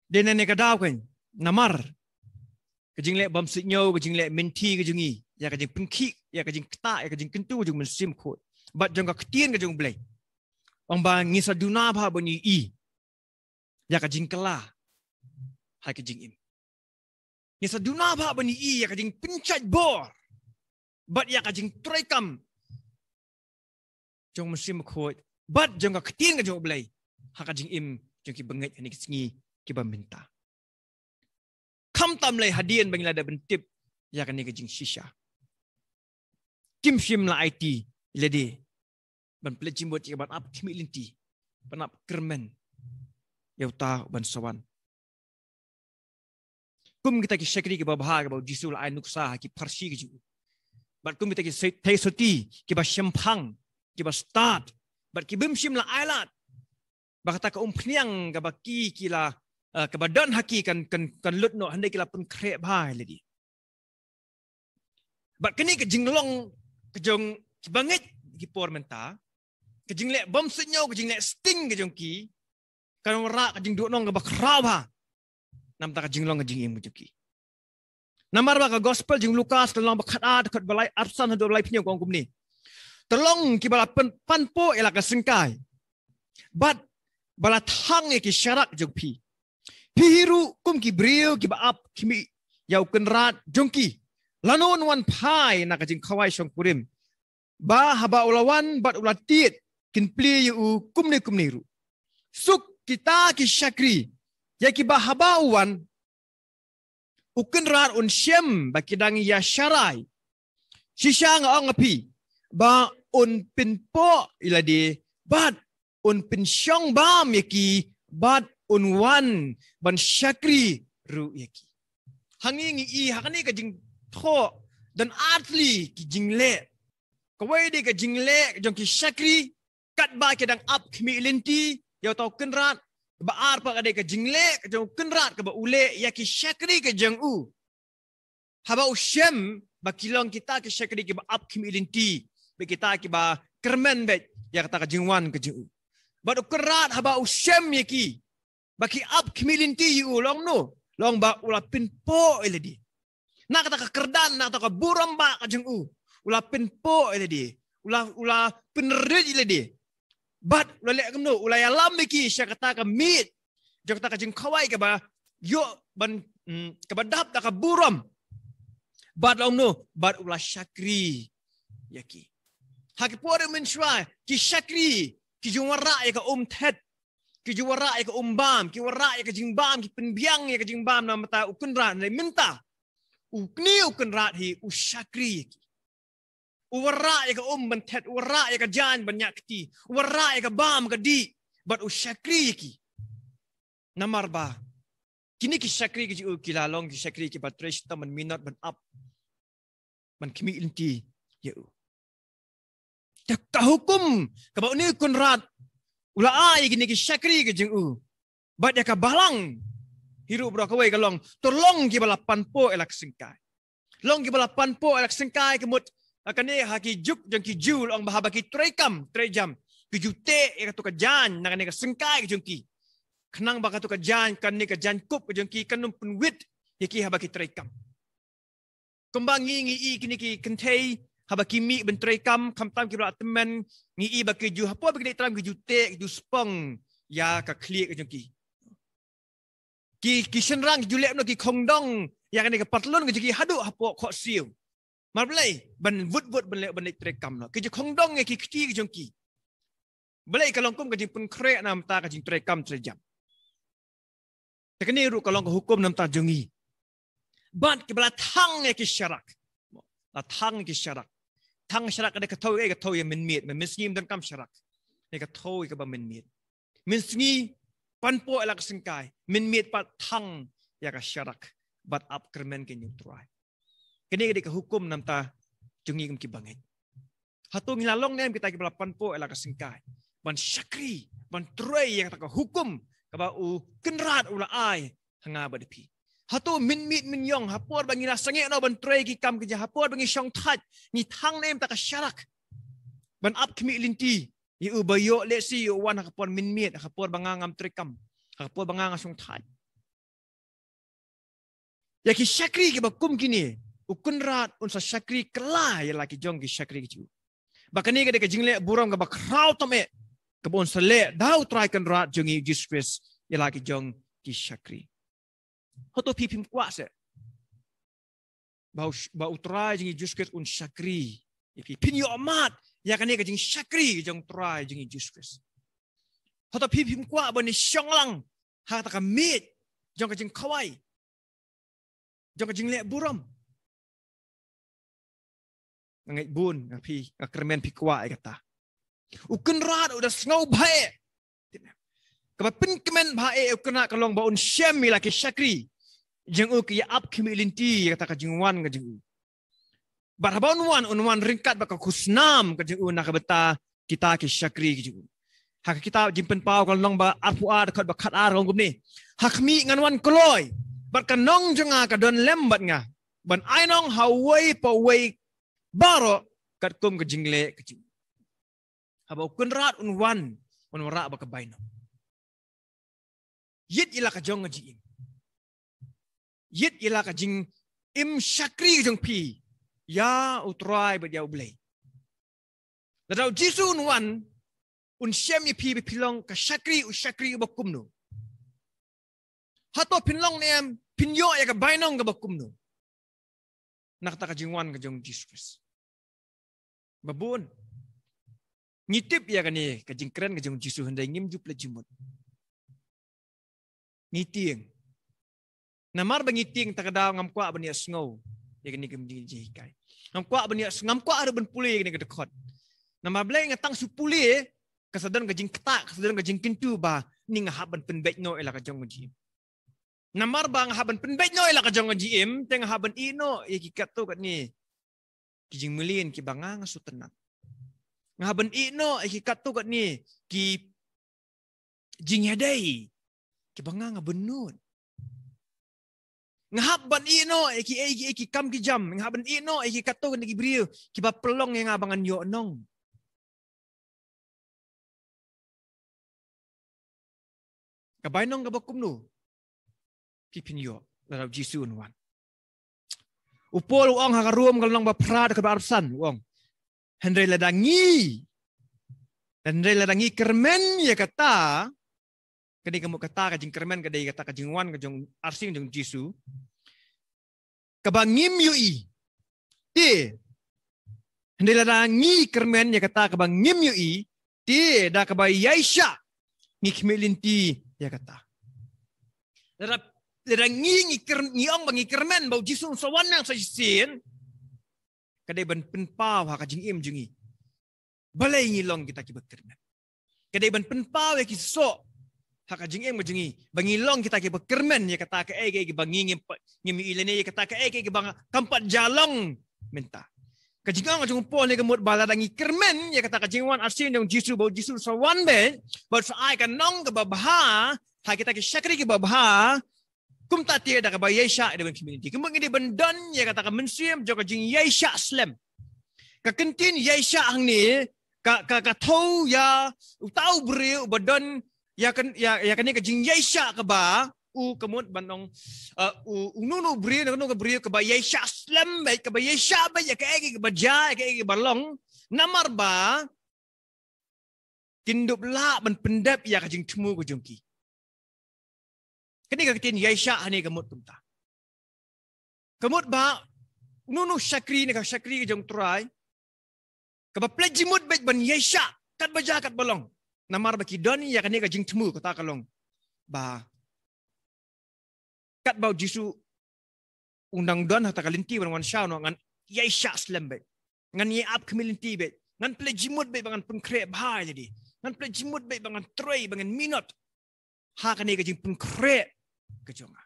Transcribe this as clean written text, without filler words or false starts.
Dia nene kadau kan namar. Kajing lek bam sinyo, kajing lek menti kajing i. Ya kajing pengki, ya kajing keta, ya kajing kentu kajing mensim kot. Bat jang ketien kajing belai. Ong ba ngisa duna ba bani i. Ya kajing kela. Hai kajing im. Ngisa duna ba bani i ya kajing pencaj bor. Bat ya kajing troikam. Jong mensim kot. Bat jang ketien kajing belai. Ha kajing im jang ki benget ni kesingi ki ba minta. Kam tam lay hadian bangila da bentip ya kan ni kajing shisha. Kim shim la IT ilade. Ban pelajim buat ban ap kimi linti. Ban ap kermen. Yau ta ban sawan. Kum kita ki syakri ki babha ki bau jisul ai nuksa ki parsi ki ju. Ban kum kita ki thai soti ki ba shempang ki ba start. Ban ki bim shim la ailat. Ba kata ka pniang ka ba ki la ka ba dan haki kan lut no handai ki la pun kre bhai ladi. Ban kini ke jinglong ke jong ki bangit ki por menta. Kejing lek bom senyo, kejing lek sting kejong ki. Kan rak kejing duok nong ke bakrau ba. Nam ta kejing long kejing imu ki. Namar ba ka gospel jing Lukas kan long bakat dekat balai arsan hadu balai pinyo kong kum ni. Terlong ki bala panpo ela ka sengkai. Bat bala thang ki syarak jong pi. Pihiru kum ki brio ki ba ap kimi yau kenrat jong ki. Lanon wan pai na kejing kawai syong kurim. Ba haba ulawan bat ulatit. Kin pli yu kumni ru. Suk kita ki syakri. Ya ki bahaba uwan. Uken rar un syem bakidang ya syarai. Shisha nga ong api. Ba un pinpo iladi. Bat un pinsyong bam yaki. Bat un wan ban syakri ru yaki. Hangi ngi hakani ka jing tho dan atli ki jingle. Kawai di ka jingle jong ki syakri. Kat ba kedang up kimi linti yau tau kenrat ba ar pa kadai ka jingle ka jong kenrat ka ba ule ya ki syakri ka jang u haba usyem ba kilong kita ki syakri ki ba up kimi linti be kita ki ba kermen be ya kata ka jingwan ka jang u ba kenrat haba usyem ya ki ba ki up kimi linti yu long no long ba ula pinpo eledi na kata ka kerdan na kata ka buram ba ka jang u ula pinpo eledi ula penerit eledi. Bat ulai kemno ulai alam miki sya kata ka mit jok ta ka jing khawai ka ba yo ban ka badap ta ka buram bat long no bat ulai syakri yaki hak pore men shwa ki syakri ki juwara ya ka thet ki juwara ya ka bam ki wara ya ka jing bam ki penbiang ya ka jing bam na mata ukunra na minta ukni ukunra hi usyakri yaki Uwara ya ka bantet, uwara ya ka jan banyak ti, uwara ya ka bam ka di, bat usyakri ki. Namar ba? Kini ki syakri ki kilalong ki syakri ki batresh ta man minat ban up. Man kimi inti ya u. Tak hukum ka ba ni kunrat. Ula ai kini ki syakri ki jeng u. Bat ya ka balang. Hiru bro ka wei ka long, tolong ki balapan po elak singkai. Long ki balapan po elak singkai kemut akan ni haki juk jang ki jul ang bahaba ki trejam ki jute e ka jan na ka sengkai ki jungki kenang ba ka jan kan ni ka jan kup ki jungki kanum pun wit ki haba ki trekam kembang ngi kini ki kentei haba ki mi ben trekam kam ki bla temen ngi ba ki ju hapo ba ki tram ki jute ki ju spong ya ka klik ki jungki ki senrang ki julek no ki khongdong ya kan ni ka patlon ki jungki hadu hapo kho siu Marblay ban vut ban lek trekam no ke khong dong ki kti ki jongki blay kalong kum ke pun kre nam ta ke trekam trejam tekni ru kalong hukum nam ta jongi ban ke bala thang ki syarak la thang ki syarak thang syarak ke ka thau ya min miet min sngim dan kam syarak ne ka thau ke ba min miet min sngi panpo elak singkai min miet pat thang ya ka syarak bat up kermen ke nyutrai kini ke hukum nam ta jungi kum ki bangit. Hatu ngilalong nem kita ki balapan po ela ka singkai. Ban syakri, ban trei yang ta ka hukum ka ba u kenrat ula ai hanga ba depi. Hatu min yong hapor bangi na sange no ban trei ki kam ki hapor bangi syong that ni thang nem ta ka syarak. Ban up kimi linti yu bayo le si yu wan hapor min hapor bangangam trekam. Hapor banganga syong that. Ya ki syakri ki bakum kini. Ukun rat unsa syakri kelah ya laki jong ki syakri ki. Bahkan ni kada kajing le buram ka bakrau tame. Kebon sele dau try kan rat jongi Jesus ya laki jong ki syakri. Hoto pipim kuat se. Bau try jongi Jesus un syakri. Iki pinyo amat ya kan ni kajing syakri jong try jongi Jesus. Hoto pipim kuat bani syonglang ha ta ka mit jong kajing kawai. Jong kajing le buram. Ngai bun ngapi ngakermen pi kuat kata. Ukun rat udah ngau bae. Kapapin kemen bae ukuna kalong baun syam laki syakri. Jeng u ki ap kimilinti kata kajing wan kajing u. Barhabaun wan unwan ringkat baka kusnam kajing u nakabeta kita ki syakri kajing u. Hak kita jimpen pau kalong ba arpuar dekat bakat ar kong ni. Hak mi ngan wan kloy. Bat kanong jenga ka don lembat nga. Ban ainong hawai pawai baro kat kum kajing le kajing. Habau kunrat unwan unwara baka baino. Yit ila ka jong ngajing. Yit ila ka jing im syakri jong pi. Ya utrai bat ya ublay. Ladau jisu unwan un syam yi pi pilong ka syakri u syakri bakum no. Hato pinlong nem pinyo ya ka bainong ka bakum no. Nakta ka jingwan ka jong Jesus. Babun. Ngitip ya kan ni kajing keren kajing jisu hendai ngim jup lejimut. Ngiting. Namar bangiting takadaw ngam kwa bania snow. Ya kan ni kemjing jikai. Ngam kwa ada ben puli ni kedekot. Nama blay ngatang supuli kasadan kajing ketak kasadan kajing kintu ba ni ngahaban penbek no ela kajong ngajim. Namar bang haban penbek no ela kajong ngajim teng haban ino ya kikat tu kat ni. Kijing melin ki banga ngasutenang. Ngaban ino iki katu kat ni ki jingyadai ki banga ngabenun. Ngaban ino iki kam ki jam ngaban ino iki katu kat ni briu ki ba pelong yang abangan yo nong. Kabainong gabakum nu. Ki pinyo larau Jisu wan. Upol uang hakaruam kalong ba prad ka barsan uang. Hendrai ladangi kermen ya kata kadai kamu kata kajing kermen kadai kata kajing wan kajing arsing jong Jisu kabangim yui ti hendrai ladangi kermen ya kata kabangim yui ti da kabay yaisha ngikmelinti ya kata ladangi ngiong bangi kermen bau Jisu sawan yang sajisin kadai ban penpau ha kajing im jungi. Balai ngilong kita ki bekermen. Kadai ban penpau ki so ha kajing im jungi. Bangilong kita ki bekermen ya kata ke ki bangi ngim ilene ya kata ke ki bang kampat jalong menta. Kajing ang jung po ni kemut bala dangi kermen ya kata kajing wan asin jong Jisu bau Jisu sawan be bau saai kan nong ke babha ha kita ki syakri ki babha kum tati ada ka bayesha ada community. Kemang ini bendan ya kata ka mensiam jo ka jing yesha slam. Ka kentin yesha hang ni ka tau ya utau beri badan ya kan ka jing yesha ka ba u kemut bandong nunu beri nunu ka beri ka bayesha slam baik ka bayesha ba ya ka egi ka baja ka egi balong namar ba kindup la ban pendap ya ka jing temu ko jongki. Kini kakitin Yaisha hani kemut tumta. Kemut ba nunu syakri ni ka syakri ke jong try. Kaba plejimut baik ban Yaisha kat baja kat bolong. Namar baki doni ya kani ka jing temu kata kalong. Ba kat bau Jisu undang don hata kalinti wan syau no ngan Yaisha slam baik. Ngan ye up kemilinti baik. Ngan plejimut baik bangan pengkre bahai jadi. Ngan plejimut baik bangan troy bangan minot. Ha kani ka jing pengkre kejonga.